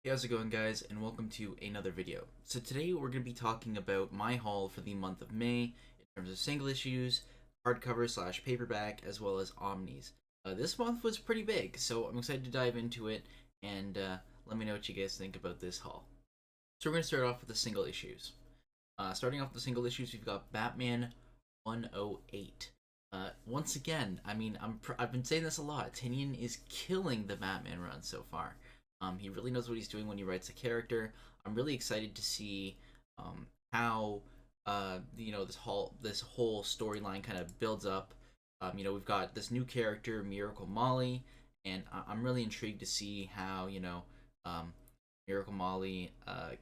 Hey, how's it going, guys, and welcome to another video. So today we're going to be talking about my haul for the month of May in terms of single issues, hardcover slash paperback, as well as omnis. This month was pretty big, so I'm excited to dive into it, and let me know what you guys think about this haul. So we're going to start off with the single issues. Starting off with the single issues, we've got Batman 108. Once again, I've been saying this a lot. Tinian is killing the Batman run so far. He really knows what he's doing when he writes a character. I'm really excited to see how this whole storyline kind of builds up. We've got this new character, Miracle Molly, and I'm really intrigued to see how Miracle Molly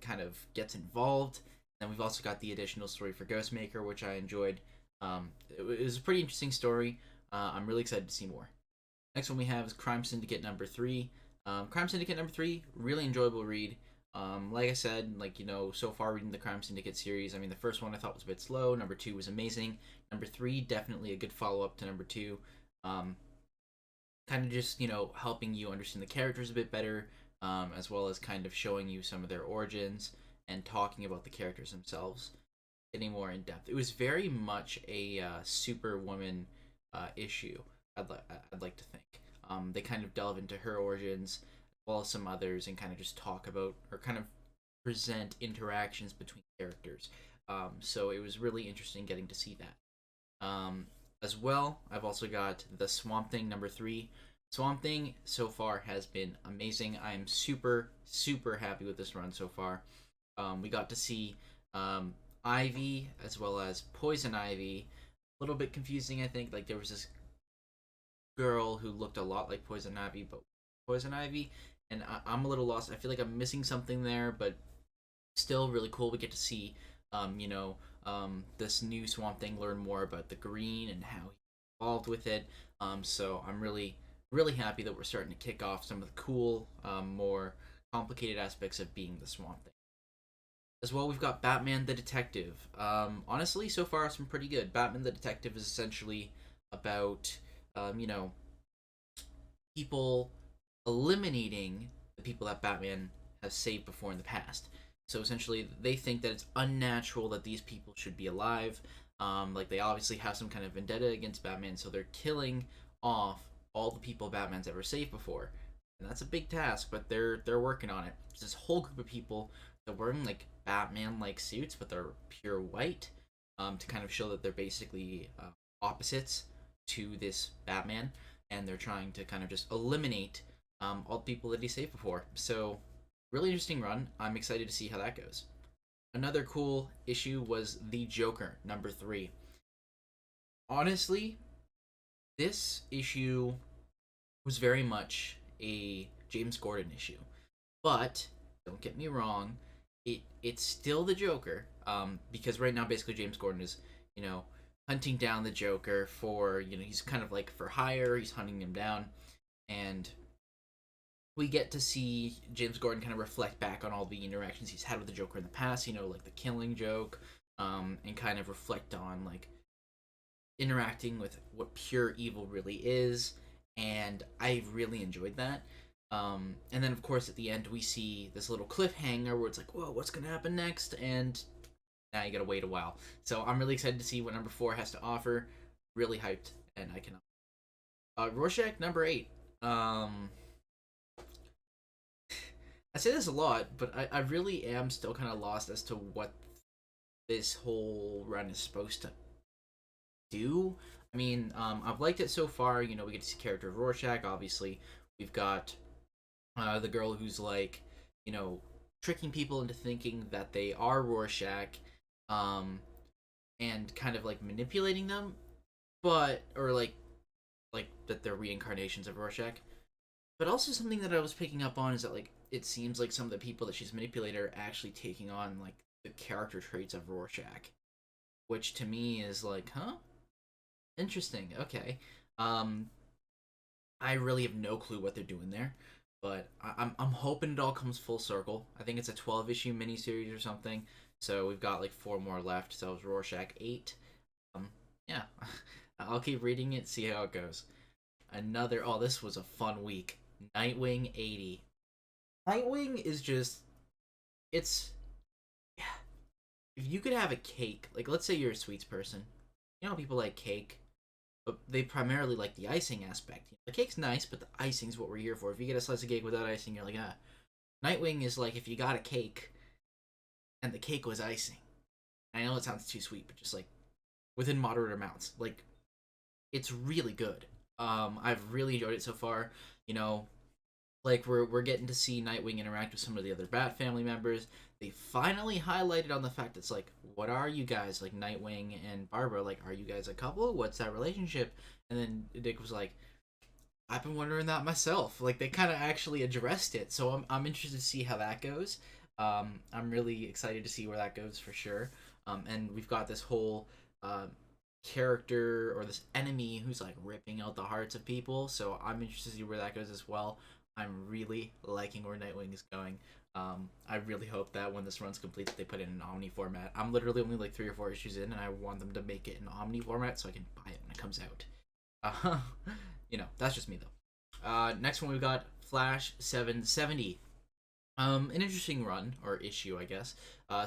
kind of gets involved. And we've also got the additional story for Ghostmaker, which I enjoyed. It was a pretty interesting story. I'm really excited to see more. Next one we have is Crime Syndicate number 3. Crime Syndicate number 3, really enjoyable read. Like I said, so far reading the Crime Syndicate series, the first one I thought was a bit slow. Number 2 was amazing. Number 3, definitely a good follow up to number 2. Kind of just, helping you understand the characters a bit better, as well as kind of showing you some of their origins and talking about the characters themselves, getting more in depth. It was very much a Superwoman issue, I'd like to think. They kind of delve into her origins as well as some others and kind of just talk about or kind of present interactions between characters. So it was really interesting getting to see that. As well, I've also got the Swamp Thing number 3. Swamp Thing so far has been amazing. I am super, super happy with this run so far. We got to see Ivy as well as Poison Ivy. A little bit confusing, I think. Like, there was this girl who looked a lot like Poison Ivy, but Poison Ivy, and I'm a little lost. I feel like I'm missing something there, but still really cool. We get to see, this new Swamp Thing learn more about the green and how he evolved with it. So I'm really, really happy that we're starting to kick off some of the cool, more complicated aspects of being the Swamp Thing. As well, we've got Batman the Detective. Honestly, so far it's been pretty good. Batman the Detective is essentially about people eliminating the people that Batman has saved before in the past. So essentially, they think that it's unnatural that these people should be alive. Like, they obviously have some kind of vendetta against Batman, so they're killing off all the people Batman's ever saved before. And that's a big task, but they're working on it. There's this whole group of people that are wearing like Batman-like suits, but they're pure white, to kind of show that they're basically opposites to this Batman, and they're trying to kind of just eliminate all the people that he saved before. So, really interesting run. I'm excited to see how that goes. Another cool issue was the Joker, number 3. Honestly, this issue was very much a James Gordon issue, but don't get me wrong, it's still the Joker. Because right now, basically, James Gordon is, hunting down the Joker for, he's kind of like for hire. He's hunting him down, and we get to see James Gordon kind of reflect back on all the interactions he's had with the Joker in the past. Like the Killing Joke, and kind of reflect on like interacting with what pure evil really is. And I really enjoyed that. And then, of course, at the end, we see this little cliffhanger where it's like, whoa, what's going to happen next? And now you gotta wait a while. So I'm really excited to see what number 4 has to offer. Really hyped, and I cannot. Rorschach number 8. I say this a lot, but I really am still kind of lost as to what this whole run is supposed to do. I've liked it so far. We get to see character of Rorschach. Obviously, we've got the girl who's like, tricking people into thinking that they are Rorschach, and kind of like manipulating them, but or like that they're reincarnations of Rorschach. But also something that I was picking up on is that like it seems like some of the people that she's manipulated are actually taking on like the character traits of Rorschach, which to me is like, huh, interesting. Okay, I really have no clue what they're doing there, but I'm hoping it all comes full circle. I think it's a 12 issue miniseries or something, so we've got like 4 more left. So it's Rorschach 8. Yeah, I'll keep reading it, see how it goes. This was a fun week. Nightwing 80. Nightwing is just it's if you could have a cake, like let's say you're a sweets person, you know how people like cake, but they primarily like the icing aspect. The cake's nice, but the icing's what we're here for. If you get a slice of cake without icing, you're like, ah. Nightwing is like if you got a cake and the cake was icing. I know it sounds too sweet, but just like within moderate amounts. Like it's really good. I've really enjoyed it so far. You know, like we're getting to see Nightwing interact with some of the other Bat family members. They finally highlighted on the fact that's like, what are you guys like, Nightwing and Barbara? Like, are you guys a couple? What's that relationship? And then Dick was like, I've been wondering that myself. Like they kind of actually addressed it, so I'm interested to see how that goes. I'm really excited to see where that goes for sure. And we've got this whole character or this enemy who's like ripping out the hearts of people. So I'm interested to see where that goes as well. I'm really liking where Nightwing is going. I really hope that when this run's complete, that they put it in an Omni format. I'm literally only like 3 or 4 issues in, and I want them to make it in Omni format so I can buy it when it comes out. Uh, that's just me though. Next one we've got Flash 770. An interesting run or issue, I guess.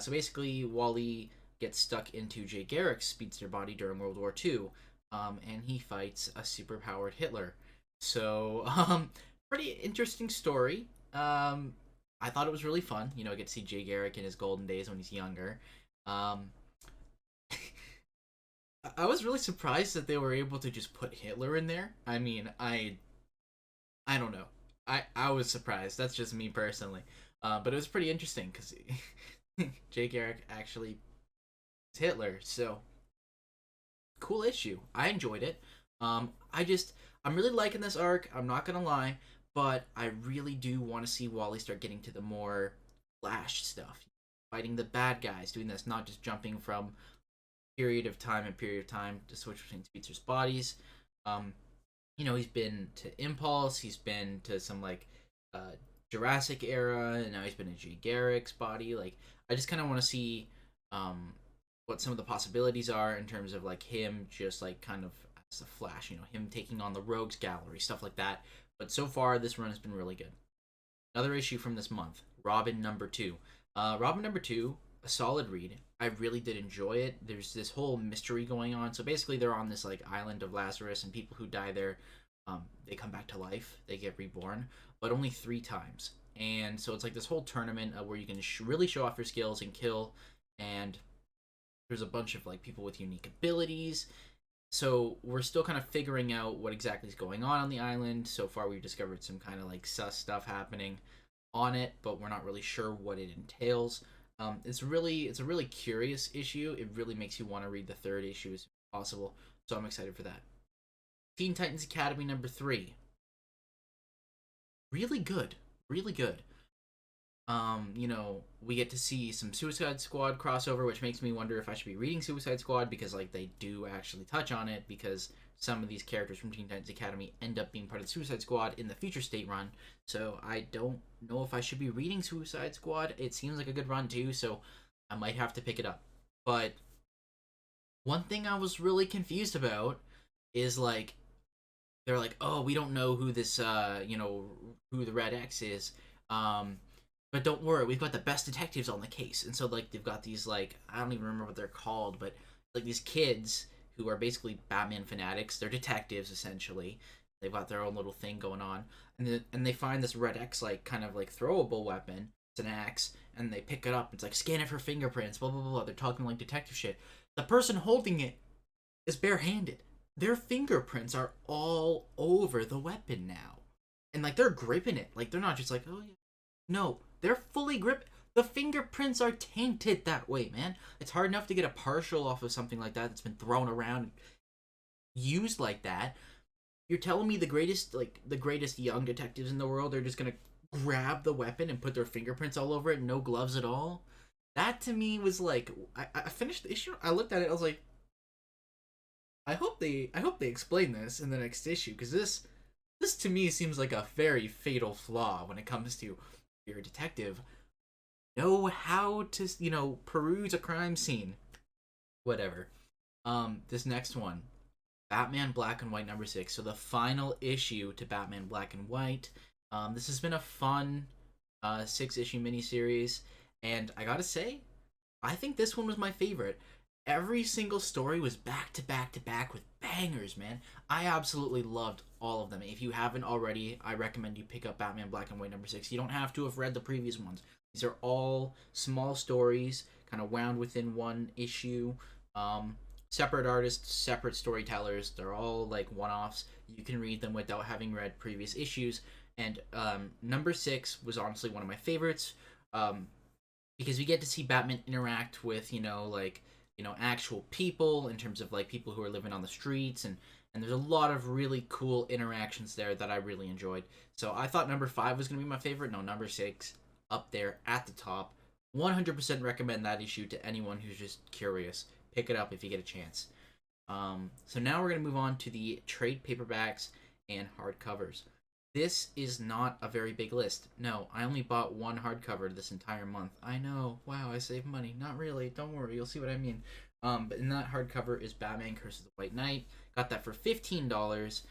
So basically, Wally gets stuck into Jay Garrick's speedster body during World War II, and he fights a superpowered Hitler. So, pretty interesting story. I thought it was really fun. I get to see Jay Garrick in his golden days when he's younger. Um, I was really surprised that they were able to just put Hitler in there. I mean, I don't know. I was surprised. That's just me personally. But it was pretty interesting because Jay Garrick actually is Hitler. So cool issue. I enjoyed it. I'm really liking this arc. I'm not gonna lie, but I really do want to see Wally start getting to the more Flash stuff, fighting the bad guys, doing this, not just jumping from period of time and period of time to switch between speedsters' bodies. Um, he's been to Impulse, he's been to some like Jurassic era, and now he's been in Jay Garrick's body. Like, I just kind of want to see what some of the possibilities are in terms of like him just like kind of as a Flash, him taking on the Rogues Gallery, stuff like that. But so far, this run has been really good. Another issue from this month, Robin #2. Robin #2, a solid read. I really did enjoy it. There's this whole mystery going on. So basically, they're on this like island of Lazarus, and people who die there, they come back to life. They get reborn, but only 3 times. And so it's like this whole tournament where you can really show off your skills and kill. And there's a bunch of like people with unique abilities. So we're still kind of figuring out what exactly is going on the island. So far, we've discovered some kind of like sus stuff happening on it, but we're not really sure what it entails. It's a really curious issue. It really makes you want to read the 3rd issue as possible. So I'm excited for that. Teen Titans Academy #3. Really good, really good. We get to see some Suicide Squad crossover, which makes me wonder if I should be reading Suicide Squad, because like they do actually touch on it, because some of these characters from Teen Titans Academy end up being part of the Suicide Squad in the Future State run. So I don't know if I should be reading Suicide Squad. It seems like a good run too, so I might have to pick it up. But one thing I was really confused about is like they're like, oh, we don't know who this who the Red X is. But don't worry, we've got the best detectives on the case. And so, like, they've got these, like, I don't even remember what they're called, but, like, these kids who are basically Batman fanatics. They're detectives, essentially. They've got their own little thing going on. And they find this Red X, like, kind of, like, throwable weapon. It's an axe. And they pick it up. It's like, scan it for fingerprints, blah, blah, blah. They're talking, like, detective shit. The person holding it is barehanded. Their fingerprints are all over the weapon now. And, like, they're gripping it. Like, they're not just like, oh, yeah. No, they're fully gripped. The fingerprints are tainted that way, man. It's hard enough to get a partial off of something like that that's been thrown around, used like that. You're telling me the greatest young detectives in the world are just gonna grab the weapon and put their fingerprints all over it, no gloves at all? That to me was like, I finished the issue. I looked at it. I was like, I hope they explain this in the next issue, because this to me seems like a very fatal flaw when it comes to, you're a detective, know how to peruse a crime scene, whatever. This next one, Batman Black and White #6. So the final issue to Batman Black and White. This has been a fun six-issue miniseries, and I gotta say, I think this one was my favorite. Every single story was back to back to back with bangers, man. I absolutely loved all of them. If you haven't already, I recommend you pick up Batman Black and White #6. You don't have to have read the previous ones. These are all small stories, kind of wound within one issue. Um, Separate artists, separate storytellers. They're all like one-offs. You can read them without having read previous issues. And #6 was honestly one of my favorites. Um, because we get to see Batman interact with actual people in terms of like people who are living on the streets, and there's a lot of really cool interactions there that I really enjoyed. So I thought #5 was gonna be my favorite. No, #6 up there at the top. 100% recommend that issue to anyone who's just curious. Pick it up if you get a chance. So now we're gonna move on to the trade paperbacks and hardcovers. This is not a very big list. No, I only bought one hardcover this entire month. I know. Wow, I saved money. Not really. Don't worry. You'll see what I mean. But in that hardcover is Batman Curse of the White Knight. Got that for $15.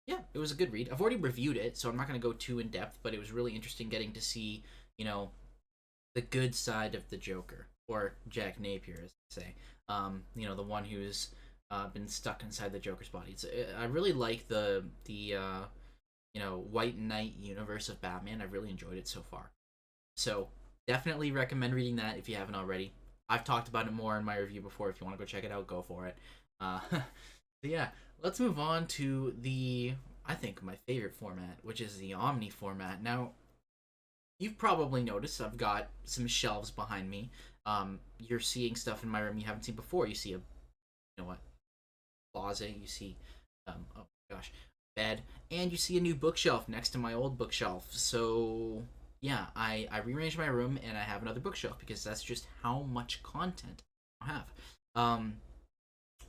Yeah, it was a good read. I've already reviewed it, so I'm not going to go too in depth, but it was really interesting getting to see, the good side of the Joker, or Jack Napier, as they say. The one who's been stuck inside the Joker's body. I really like the White Knight universe of Batman. I've really enjoyed it so far. So definitely recommend reading that if you haven't already. I've talked about it more in my review before. If you want to go check it out, go for it. But yeah, let's move on to I think, my favorite format, which is the Omni format. Now, you've probably noticed I've got some shelves behind me. You're seeing stuff in my room you haven't seen before. You see closet. You see, oh my gosh, bed, and you see a new bookshelf next to my old bookshelf. So yeah, I rearranged my room and I have another bookshelf because that's just how much content I have.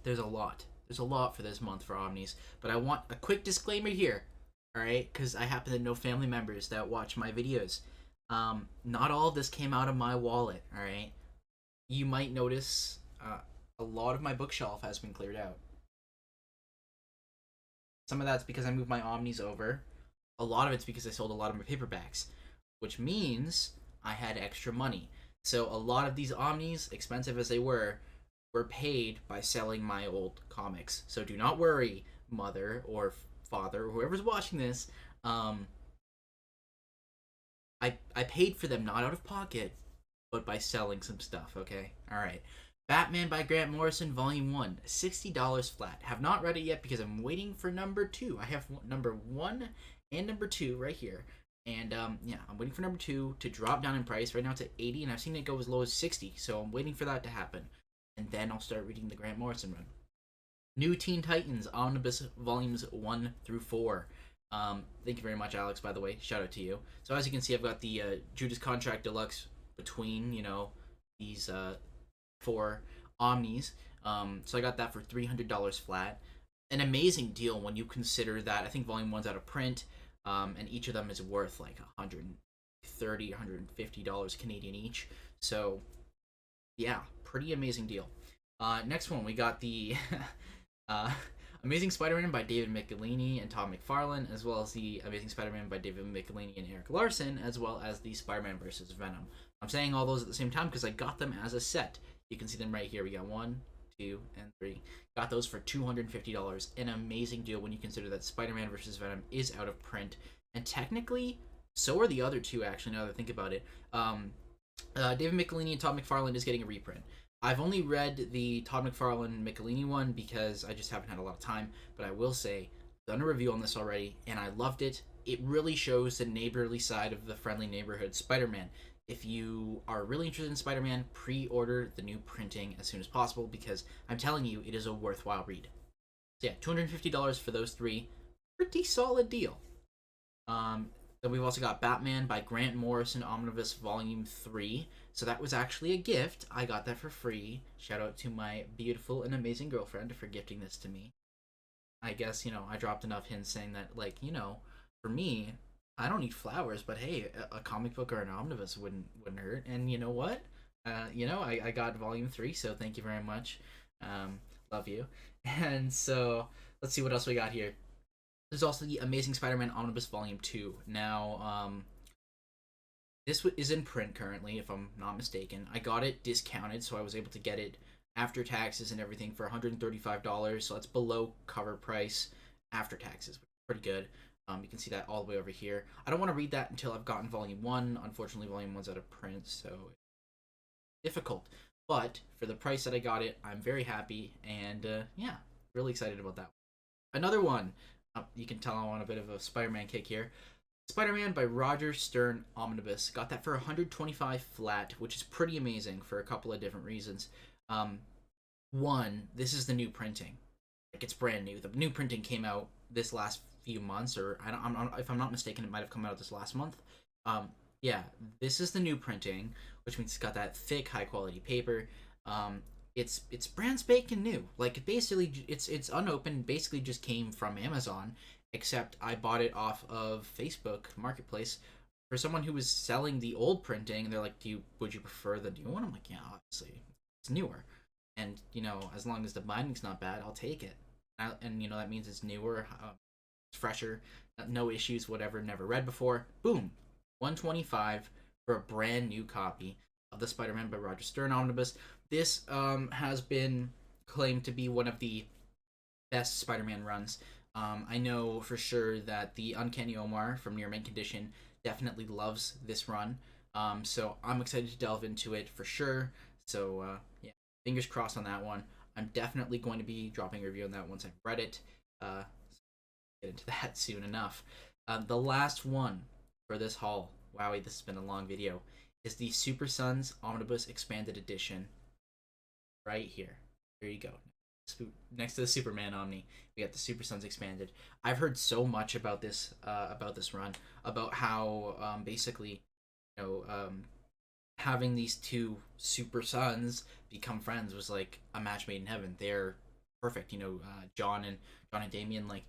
There's a lot. There's a lot for this month for Omnis, but I want a quick disclaimer here, all right? Because I happen to know family members that watch my videos. Not all of this came out of my wallet, all right? You might notice a lot of my bookshelf has been cleared out. Some of that's because I moved my Omnis over. A lot of it's because I sold a lot of my paperbacks, which means I had extra money. So a lot of these Omnis, expensive as they were paid by selling my old comics. So do not worry, mother or father or whoever's watching this. I paid for them not out of pocket, but by selling some stuff. Okay, all right. Batman by Grant Morrison, Volume 1, $60 flat. Have not read it yet because I'm waiting for #2. I have #1 and #2 right here. And yeah, I'm waiting for #2 to drop down in price. Right now it's at 80, and I've seen it go as low as 60, so I'm waiting for that to happen. And then I'll start reading the Grant Morrison run. New Teen Titans, Omnibus Volumes 1 through 4. Thank you very much, Alex, by the way. Shout out to you. So as you can see, I've got the Judas Contract Deluxe between, these 4 Omnis. So I got that for $300 flat. An amazing deal when you consider that I think Volume 1's out of print, and each of them is worth like $130, $150 Canadian each. So yeah, pretty amazing deal. Next one, we got the Amazing Spider-Man by David Michelinie and Todd McFarlane, as well as the Amazing Spider-Man by David Michelinie and Eric Larson, as well as the Spider-Man vs. Venom. I'm saying all those at the same time because I got them as a set. You can see them right here. We got 1, 2, and 3. Got those for $250. An amazing deal when you consider that Spider-Man vs. Venom is out of print, and technically, so are the other two. Actually, now that I think about it, David Michelinie and Todd McFarlane is getting a reprint. I've only read the Todd McFarlane Michelinie one because I just haven't had a lot of time, but I will say, I've done a review on this already, and I loved it. It really shows the neighborly side of the friendly neighborhood Spider-Man. If you are really interested in Spider-Man, pre-order the new printing as soon as possible because I'm telling you, it is a worthwhile read. So yeah, $250 for those 3. Pretty solid deal. Then we've also got Batman by Grant Morrison, Omnibus Volume 3. So that was actually a gift. I got that for free. Shout out to my beautiful and amazing girlfriend for gifting this to me. I guess, I dropped enough hints saying that, for me, I don't need flowers, but hey, a comic book or an omnibus wouldn't hurt. And you know what? I got Volume 3, so thank you very much. Love you. And so, let's see what else we got here. There's also the Amazing Spider-Man Omnibus Volume 2. Now, This is in print currently, if I'm not mistaken. I got it discounted, so I was able to get it after taxes and everything for $135. So that's below cover price after taxes, which is pretty good. You can see that all the way over here. I don't want to read that until I've gotten Volume 1. Unfortunately, Volume 1's out of print, so it's difficult. But for the price that I got it, I'm very happy, and yeah, really excited about that. Another one, you can tell I'm on a bit of a Spider-Man kick here. Spider-Man by Roger Stern Omnibus. Got that for 125 flat, which is pretty amazing for a couple of different reasons. Um, One, this is the new printing. Like, it's brand new. The new printing came out this last few months, or if I'm not mistaken, it might have come out this last month. Yeah, this is the new printing, which means it's got that thick, high quality paper. It's brand spanking new. Like, basically, it's unopened. Basically, just came from Amazon, except I bought it off of Facebook Marketplace for someone who was selling the old printing. And they're like, would you prefer the new one?" I'm like, "Yeah, obviously, it's newer, and as long as the binding's not bad, I'll take it." And that means it's newer, it's fresher, no issues, whatever. Never read before. Boom, 125 for a brand new copy of the Spider-Man by Roger Stern Omnibus. This has been claimed to be one of the best Spider-Man runs. I know for sure that the Uncanny Omar from Near Mint Condition definitely loves this run. So I'm excited to delve into it for sure. So yeah, fingers crossed on that one. I'm definitely going to be dropping a review on that once I've read it. Get into that soon enough. The last one for this haul, wowie, this has been a long video, is the Super Sons Omnibus Expanded Edition. Right here. There you go. Next to the Superman Omni, we got the Super Sons Expanded. I've heard so much about this run, about how basically, having these two Super Sons become friends was like a match made in heaven. They're perfect. John and Damien, like,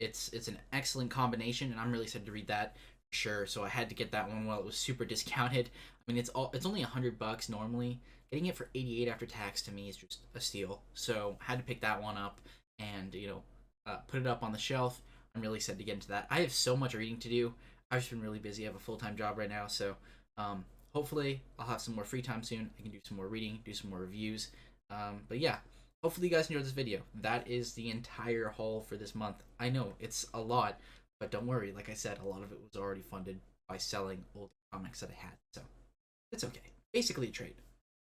it's an excellent combination, and I'm really excited to read that for sure. So I had to get that one while it was super discounted. I mean, it's only $100 normally. Getting it for 88 after tax to me is just a steal. So I had to pick that one up and put it up on the shelf. I'm really excited to get into that. I have so much reading to do. I've just been really busy. I have a full-time job right now, so hopefully I'll have some more free time soon. I can do some more reading, do some more reviews. But yeah, hopefully you guys enjoyed this video. That is the entire haul for this month. I know it's a lot, but don't worry. Like I said, a lot of it was already funded by selling old comics that I had, so it's okay. Basically a trade.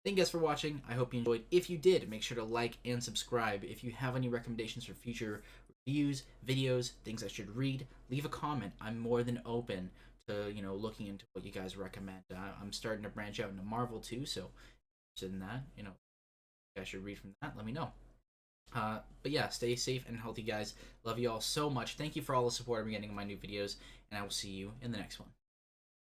Thank you guys for watching. I hope you enjoyed. If you did, make sure to like and subscribe. If you have any recommendations for future reviews, videos, things I should read, leave a comment. I'm more than open to looking into what you guys recommend. I'm starting to branch out into Marvel too, so in that, you guys should read from that. Let me know. But yeah, stay safe and healthy, guys. Love you all so much. Thank you for all the support I'm getting in my new videos, and I will see you in the next one.